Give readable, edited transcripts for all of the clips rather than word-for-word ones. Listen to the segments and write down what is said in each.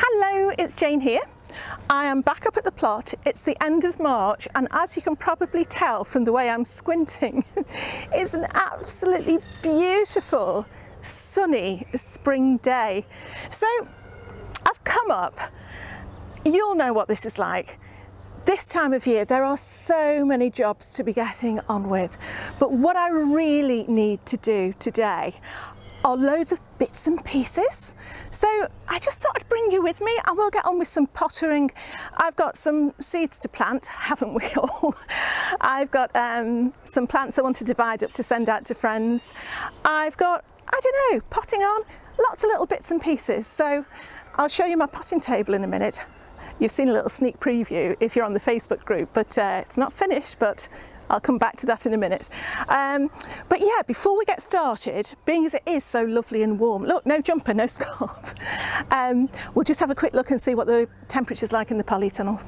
Hello, it's Jane here. I am back up at the plot. It's the end of March, and as you can probably tell from the way I'm squinting, it's an absolutely beautiful sunny spring day. So I've come up. You'll know what this is like. This time of year there are so many jobs to be getting on with, but what I really need to do today are loads of bits and pieces. So I just thought I'd bring you with me and we'll get on with some pottering. I've got some seeds to plant, haven't we all? I've got some plants I want to divide up to send out to friends. I've got, I don't know, potting on, lots of little bits and pieces. So I'll show you my potting table in a minute. You've seen a little sneak preview if you're on the Facebook group, but it's not finished, but I'll come back to that in a minute. But yeah, before we get started, being as it is so lovely and warm, look, no jumper, no scarf, we'll just have a quick look and see what the temperature's like in the Polytunnel.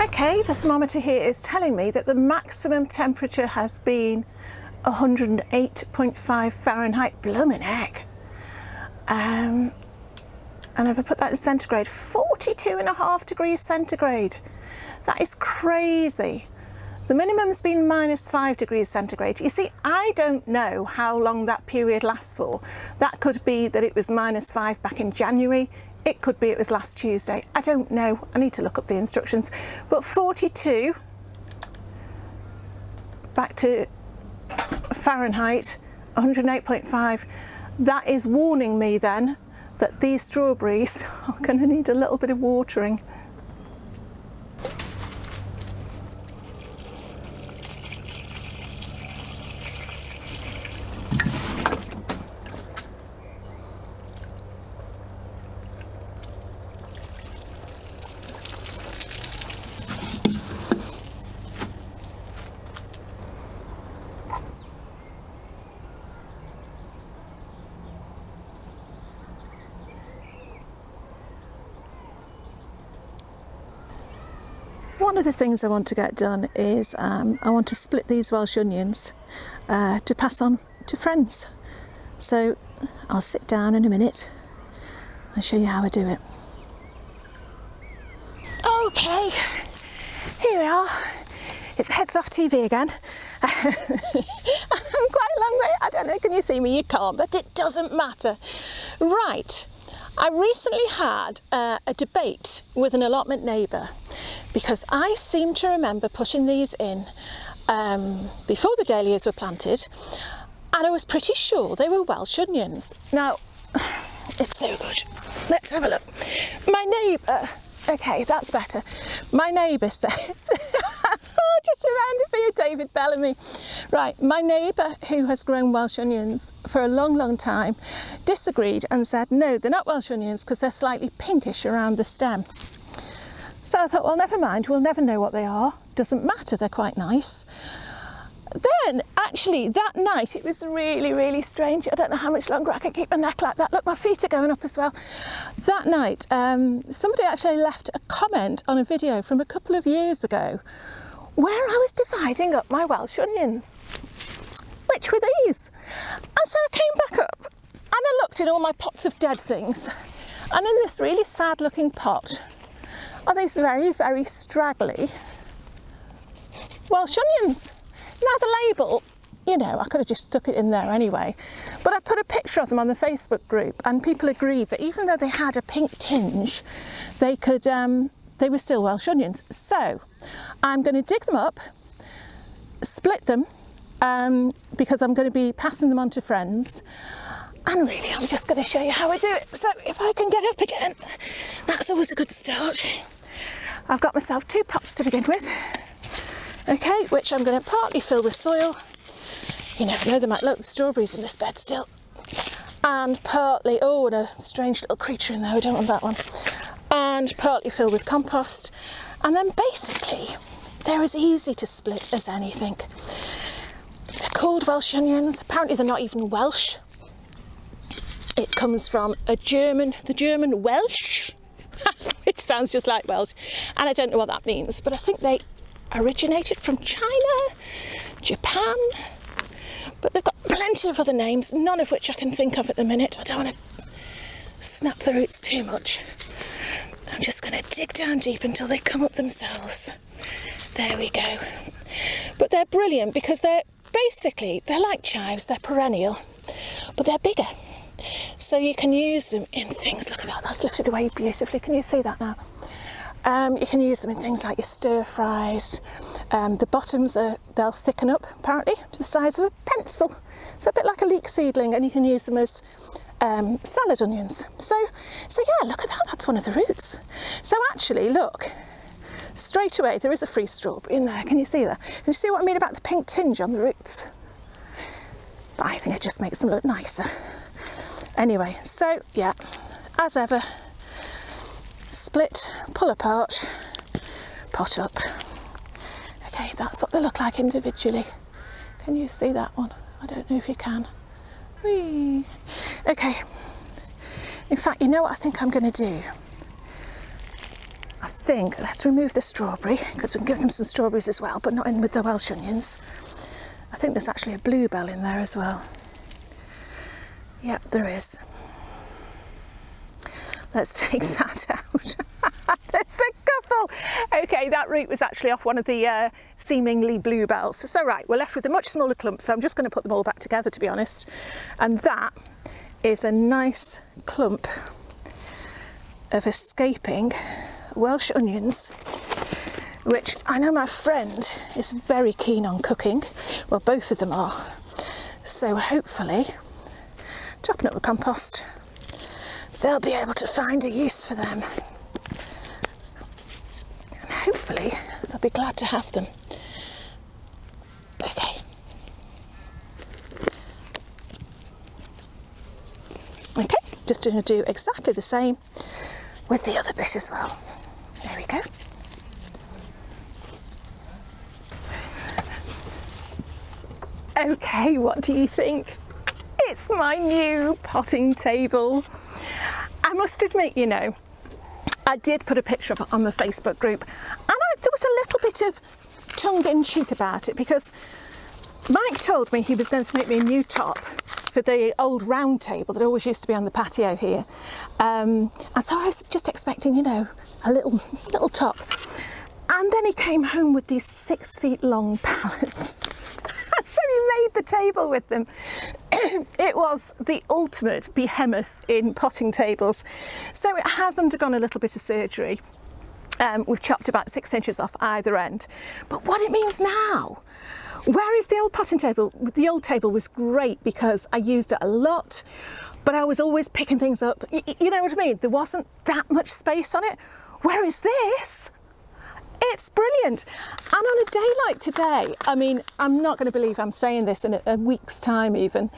Okay, the thermometer here is telling me that the maximum temperature has been 108.5 Fahrenheit, blooming heck. And if I put that in centigrade, 42.5 degrees centigrade. That is crazy. The minimum's been -5 degrees centigrade. You see, I don't know how long that period lasts for. That could be that it was -5 back in January. It could be it was last Tuesday. I don't know. I need to look up the instructions. But 42 back to Fahrenheit, 108.5. That is warning me then that these strawberries are going to need a little bit of watering. One of the things I want to get done is I want to split these Welsh onions to pass on to friends. So I'll sit down in a minute and show you how I do it. Okay, here we are. It's Heads Off TV again. I'm quite a long way. I don't know, can you see me? You can't, but it doesn't matter. Right. I recently had a debate with an allotment neighbour because I seem to remember putting these in before the dahlias were planted, and I was pretty sure they were Welsh onions. Now, it's so good. Let's have a look. My neighbour, okay, that's better. My neighbour says, oh, just reminded me of David Bellamy. Right, my neighbour who has grown Welsh onions for a long, long time disagreed and said, no, they're not Welsh onions because they're slightly pinkish around the stem. So I thought, well, never mind, we'll never know what they are. Doesn't matter, they're quite nice. Then, actually, that night, it was really, really strange. I don't know how much longer I can keep my neck like that. Look, my feet are going up as well. That night, somebody actually left a comment on a video from a couple of years ago where I was dividing up my Welsh onions, which were these. And so I came back up and I looked in all my pots of dead things. And in this really sad looking pot are these very, very straggly Welsh onions. Now the label, you know, I could have just stuck it in there anyway, but I put a picture of them on the Facebook group and people agreed that even though they had a pink tinge, they were still Welsh onions. So I'm going to dig them up, split them, because I'm going to be passing them on to friends. And really, I'm just going to show you how I do it. So if I can get up again, that's always a good start. I've got myself 2 pots to begin with. Okay, which I'm going to partly fill with soil. You never know, there might look the strawberries in this bed still. And partly, oh, and a strange little creature in there, I don't want that one. And partly fill with compost. And then basically, they're as easy to split as anything. They're called Welsh onions. Apparently they're not even Welsh. It comes from the German Welsh, which sounds just like Welsh. And I don't know what that means, but I think they originated from China, Japan, but they've got plenty of other names, none of which I can think of at the minute. I don't want to snap the roots too much. I'm just going to dig down deep until they come up themselves. There we go. But they're brilliant because they're like chives, they're perennial, but they're bigger. So you can use them in things, look at that, that's lifted away beautifully. Can you see that now? You can use them in things like your stir fries. The bottoms, they'll thicken up apparently to the size of a pencil. So a bit like a leek seedling, and you can use them as salad onions. So yeah, look at that, that's one of the roots. So actually, look, straight away there is a free strawberry in there. Can you see that? Can you see what I mean about the pink tinge on the roots? But I think it just makes them look nicer. Anyway, so yeah, as ever, split, pull apart, pot up. Okay, that's what they look like individually. Can you see that one? I don't know if you can. Whee! Okay, in fact, you know what I think I'm going to do? I think let's remove the strawberry, because we can give them some strawberries as well, but not in with the Welsh onions. I think there's actually a bluebell in there as well. Yep, there is. Let's take that out. There's a couple. Okay, that root was actually off one of the seemingly bluebells. So right, we're left with a much smaller clump, so I'm just going to put them all back together, to be honest. And that is a nice clump of escaping Welsh onions, which I know my friend is very keen on cooking. Well, both of them are. So hopefully, chopping up with compost, they'll be able to find a use for them. And hopefully, they'll be glad to have them. Okay. Okay, just going to do exactly the same with the other bit as well. There we go. Okay, what do you think? It's my new potting table. I must admit, you know, I did put a picture of it on the Facebook group, and there was a little bit of tongue-in-cheek about it, because Mike told me he was going to make me a new top for the old round table that always used to be on the patio here. And so I was just expecting, you know, a little top. And then he came home with these 6 feet long pallets. So he made the table with them. It was the ultimate behemoth in potting tables. So it has undergone a little bit of surgery. We've chopped about 6 inches off either end. But what it means now, where is the old potting table? The old table was great because I used it a lot, but I was always picking things up. You know what I mean? There wasn't that much space on it. Whereas this, it's brilliant. And on a day like today, I mean, I'm not going to believe I'm saying this in a week's time even,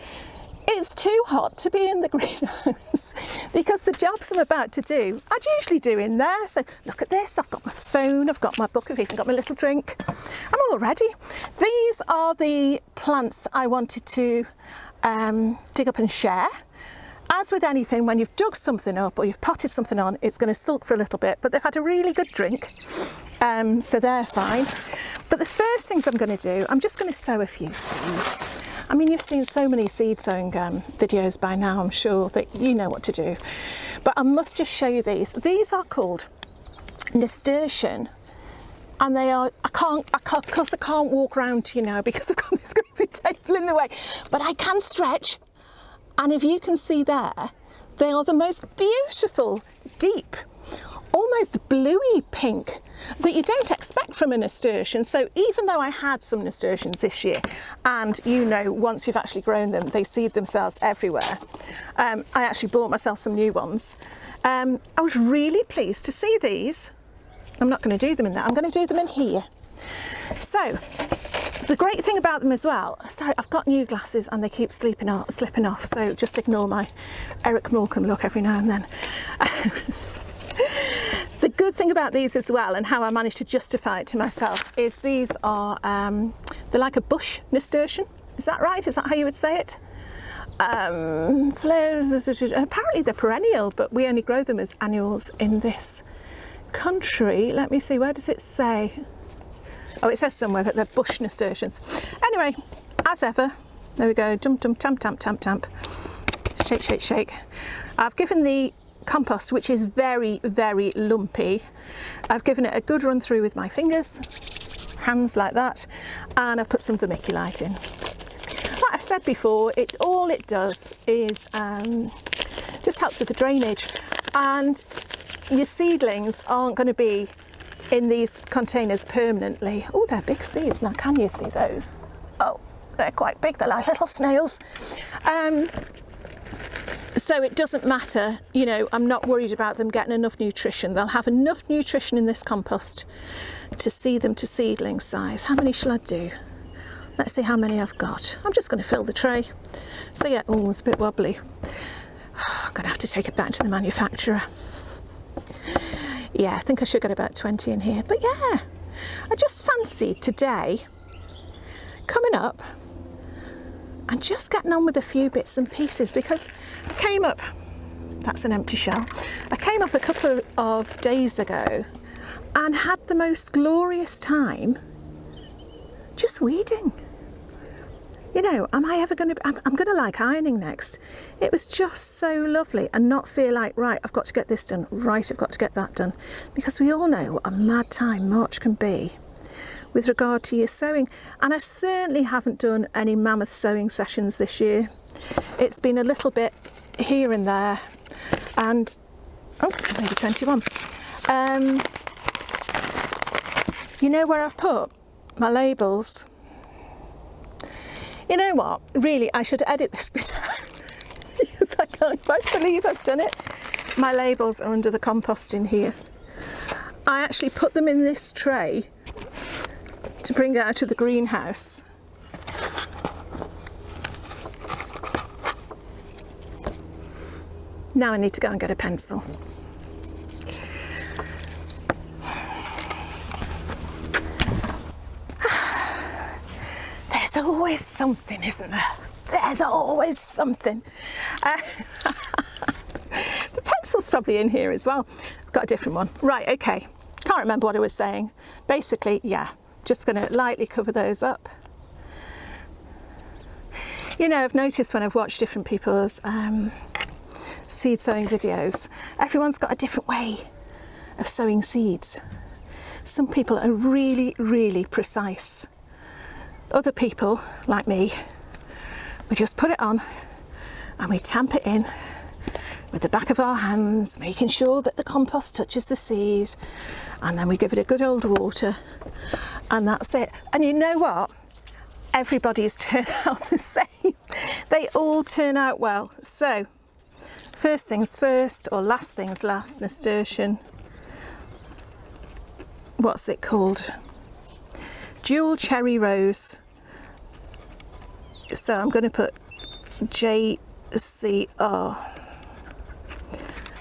it's too hot to be in the greenhouse because the jobs I'm about to do, I'd usually do in there. So look at this, I've got my phone, I've got my book, I've even got my little drink. I'm all ready. These are the plants I wanted to dig up and share. As with anything, when you've dug something up or you've potted something on, it's going to sulk for a little bit, but they've had a really good drink, so they're fine. But the first things I'm going to do, I'm just going to sow a few seeds. I mean, you've seen so many seed sowing videos by now, I'm sure that you know what to do. But I must just show you these. These are called Nasturtium, and they are, of course I can't walk around to you now because I've got this great big table in the way, but I can stretch. And if you can see there, they are the most beautiful, deep, almost bluey pink that you don't expect from a nasturtium. So even though I had some nasturtiums this year, and you know, once you've actually grown them, they seed themselves everywhere. I actually bought myself some new ones. I was really pleased to see these. I'm not going to do them in there, I'm going to do them in here. So, the great thing about them as well, sorry, I've got new glasses and they keep slipping off, so just ignore my Eric Morecambe look every now and then. The good thing about these as well, and how I managed to justify it to myself, is these are, they're like a bush nasturtium. Is that right? Is that how you would say it? Apparently they're perennial, but we only grow them as annuals in this country. Let me see, where does it say? Oh, it says somewhere that they're bush nasturtiums. Anyway, as ever, there we go, jump, jump, tamp, tamp, tamp, tamp. Shake, shake, shake. I've given the compost, which is very, very lumpy, I've given it a good run through with my fingers, hands like that, and I've put some vermiculite in. Like I said before, all it does is just helps with the drainage, and your seedlings aren't going to be in these containers permanently. Oh, they're big seeds now, can you see those? Oh, they're quite big, they're like little snails. So it doesn't matter, you know, I'm not worried about them getting enough nutrition. They'll have enough nutrition in this compost to see them to seedling size. How many shall I do? Let's see how many I've got. I'm just going to fill the tray. So yeah, oh, it's a bit wobbly. I'm going to have to take it back to the manufacturer. Yeah, I think I should get about 20 in here. But yeah, I just fancied today coming up and just getting on with a few bits and pieces, because I came up, that's an empty shell, I came up a couple of days ago and had the most glorious time just weeding. You know, am I ever going to, I'm going to like ironing next. It was just so lovely, and not feel like, right, I've got to get this done, right, I've got to get that done, because we all know what a mad time March can be with regard to your sowing. And I certainly haven't done any mammoth sowing sessions this year. It's been a little bit here and there, and oh, maybe 21. You know where I've put my labels? You know what, really, I should edit this bit out because I can't quite believe I've done it. My labels are under the compost in here. I actually put them in this tray to bring it out of the greenhouse. Now I need to go and get a pencil. There's always something, isn't there? There's always something. The pencil's probably in here as well. I've got a different one. Right, okay. Can't remember what I was saying. Basically, yeah, just going to lightly cover those up. You know, I've noticed when I've watched different people's seed sowing videos, everyone's got a different way of sowing seeds. Some people are really, really precise. Other people, like me, we just put it on and we tamp it in with the back of our hands, making sure that the compost touches the seed, and then we give it a good old water, and that's it. And you know what? Everybody's turned out the same. They all turn out well. So, first things first, or last things last, nasturtium. What's it called? Dual cherry rose. So I'm going to put JCR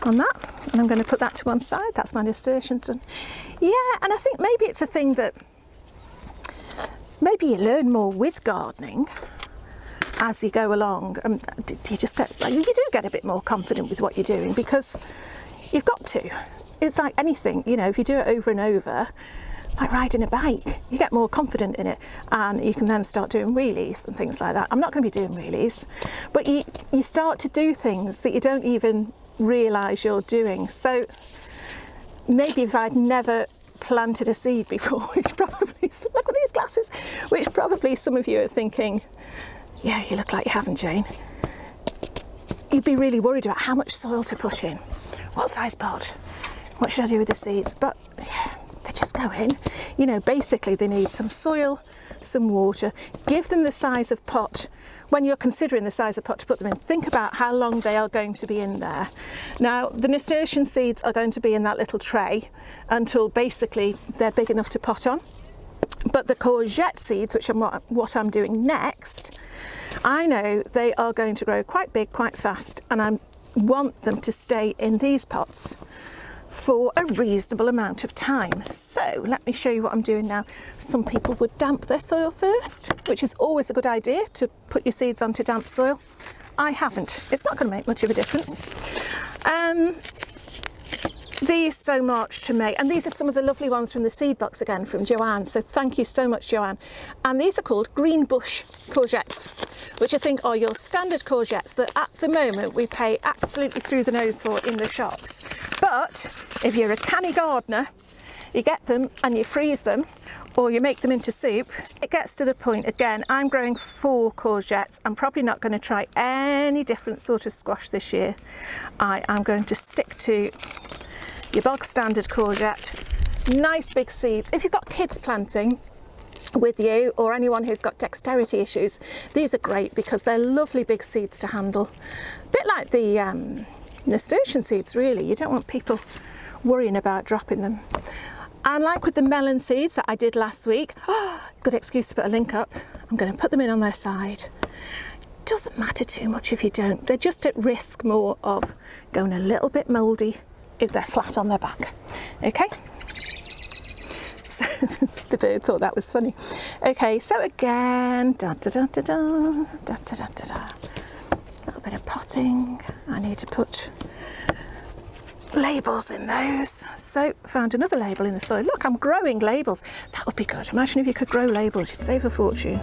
on that, and I'm going to put that to one side. That's my nasturtiums done. Yeah, and I think maybe it's a thing that maybe you learn more with gardening as you go along. You just get, you do get a bit more confident with what you're doing, because you've got to. It's like anything, you know, if you do it over and over, like riding a bike, you get more confident in it, and you can then start doing wheelies and things like that. I'm not going to be doing wheelies, but you start to do things that you don't even realise you're doing. So maybe if I'd never planted a seed before, which probably, look at these glasses, which probably some of you are thinking, yeah, you look like you haven't, Jane. You'd be really worried about how much soil to put in, what size pot, what should I do with the seeds, but yeah, they just go in. You know, basically they need some soil, some water. Give them the size of pot. When you're considering the size of pot to put them in, think about how long they are going to be in there. Now, the nasturtium seeds are going to be in that little tray until basically they're big enough to pot on. But the courgette seeds, which are what I'm doing next, I know they are going to grow quite big, quite fast, and I want them to stay in these pots for a reasonable amount of time. So let me show you what I'm doing now. Some people would damp their soil first, which is always a good idea, to put your seeds onto damp soil. I haven't. It's not going to make much of a difference. These sow March to May, and these are some of the lovely ones from the seed box again from Joanne, so thank you so much, Joanne. And these are called green bush courgettes, which I think are your standard courgettes that at the moment we pay absolutely through the nose for in the shops. But if you're a canny gardener, you get them and you freeze them, or you make them into soup. It gets to the point, again, I'm growing 4 courgettes. I'm probably not going to try any different sort of squash this year. I am going to stick to your bog standard courgette. Nice big seeds. If you've got kids planting with you, or anyone who's got dexterity issues, these are great because they're lovely big seeds to handle. A bit like the nasturtium seeds, really. You don't want people worrying about dropping them. And like with the melon seeds that I did last week, good excuse to put a link up, I'm going to put them in on their side. Doesn't matter too much if you don't. They're just at risk more of going a little bit mouldy if they're flat on their back. Okay? So the bird thought that was funny. Okay, so again, a little bit of potting. I need to put labels in those. So found another label in the soil. Look, I'm growing labels. That would be good. Imagine if you could grow labels, you'd save a fortune.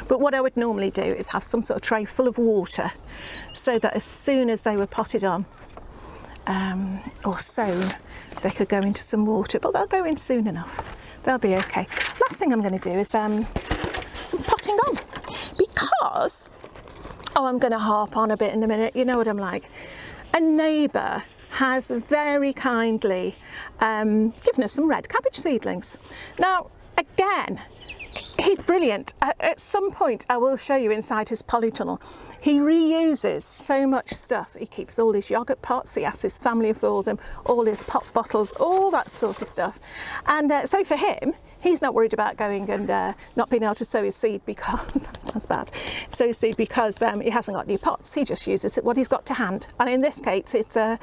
But what I would normally do is have some sort of tray full of water so that as soon as they were potted on or sown, they could go into some water, but they'll go in soon enough. They'll be okay. Last thing I'm going to do is some potting on, because, I'm going to harp on a bit in a minute, you know what I'm like. A neighbour has very kindly given us some red cabbage seedlings. Now, again, he's brilliant. At some point I will show you inside his polytunnel. He reuses so much stuff. He keeps all his yoghurt pots, he asks his family for them, all his pop bottles, all that sort of stuff. And so for him, he's not worried about going and not being able to sow his seed because, that sounds bad, sow his seed because he hasn't got new pots. He just uses what he's got to hand. And in this case, it's a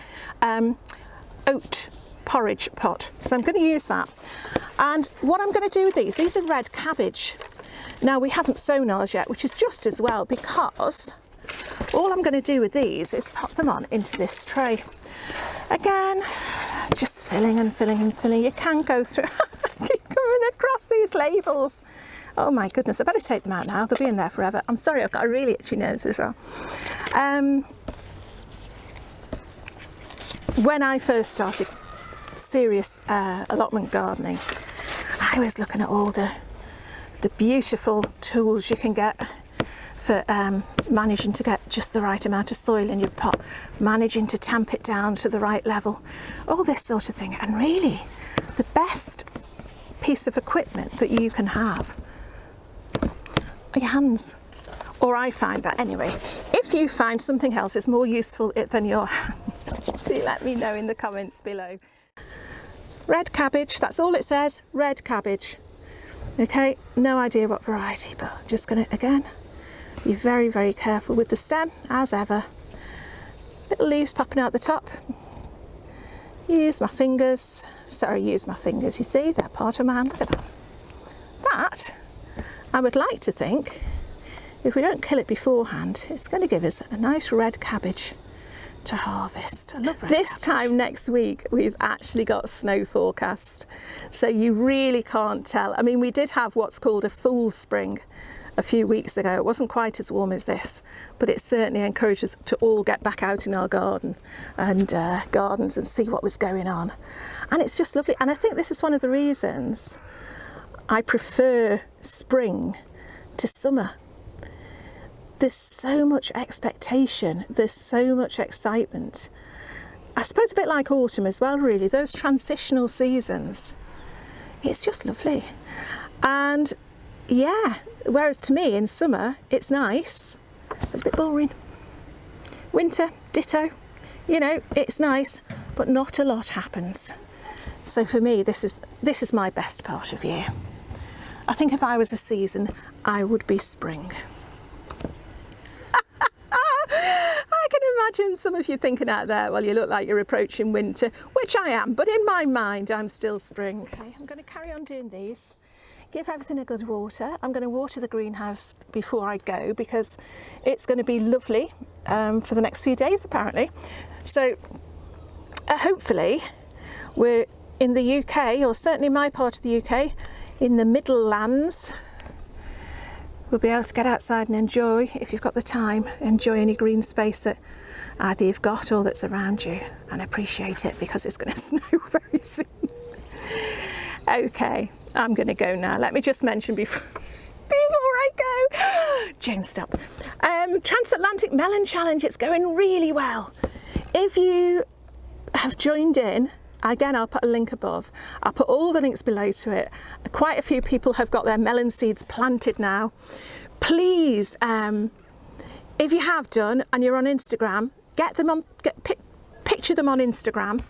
oat porridge pot. So I'm going to use that. And what I'm going to do with these are red cabbage. Now we haven't sown ours yet, which is just as well, because all I'm going to do with these is pop them on into this tray. Again, just filling and filling and filling. You can go through, keep coming across these labels. Oh my goodness, I better take them out now. They'll be in there forever. I'm sorry, I've got a really itchy nose as well. When I first started serious allotment gardening, I was looking at all the beautiful tools you can get for managing to get just the right amount of soil in your pot, managing to tamp it down to the right level, all this sort of thing. And really, the best piece of equipment that you can have are your hands. Or I find that anyway. If you find something else is more useful than your hands, do let me know in the comments below. Red cabbage, that's all it says, red cabbage. Okay, no idea what variety, but I'm just going to, again, be very, very careful with the stem, as ever. Little leaves popping out the top. Use my fingers, you see, they're part of my hand, look at that. That, I would like to think, if we don't kill it beforehand, it's going to give us a nice red cabbage to harvest. I love red cabbage. This time next week we've actually got snow forecast, so you really can't tell. I mean, we did have what's called a full spring a few weeks ago. It wasn't quite as warm as this, but it certainly encouraged us to all get back out in our garden and gardens and see what was going on. And it's just lovely. And I think this is one of the reasons I prefer spring to summer. There's so much expectation, there's so much excitement. I suppose a bit like autumn as well, really, those transitional seasons. It's just lovely. And yeah, whereas to me in summer, it's nice, it's a bit boring. Winter, ditto, you know, it's nice, but not a lot happens. So for me, this is my best part of year. I think if I was a season, I would be spring. I can imagine some of you thinking out there, well, you look like you're approaching winter, which I am, but in my mind, I'm still spring. Okay, I'm going to carry on doing these. Give everything a good water. I'm going to water the greenhouse before I go because it's going to be lovely for the next few days, apparently. So hopefully we're in the UK, or certainly my part of the UK, in the Midlands, we'll be able to get outside and enjoy, if you've got the time, enjoy any green space that either you've got or that's around you, and appreciate it, because it's going to snow very soon. Okay, I'm going to go now. Let me just mention before I go, Jane, stop. Transatlantic Melon Challenge, it's going really well. If you have joined in, again, I'll put a link above. I'll put all the links below to it. Quite a few people have got their melon seeds planted now. Please, if you have done and you're on Instagram, picture them on Instagram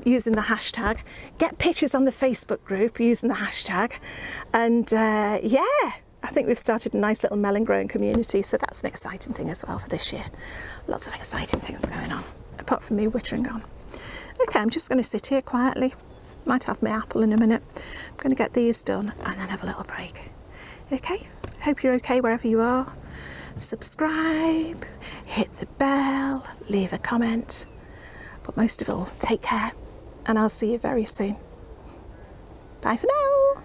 using the hashtag. Get pictures on the Facebook group using the hashtag. And yeah, I think we've started a nice little melon growing community, so that's an exciting thing as well for this year. Lots of exciting things going on, apart from me wittering on. Okay, I'm just going to sit here quietly. Might have my apple in a minute. I'm going to get these done and then have a little break. Okay, hope you're okay wherever you are. Subscribe, hit the bell, leave a comment. But most of all, take care, and I'll see you very soon. Bye for now.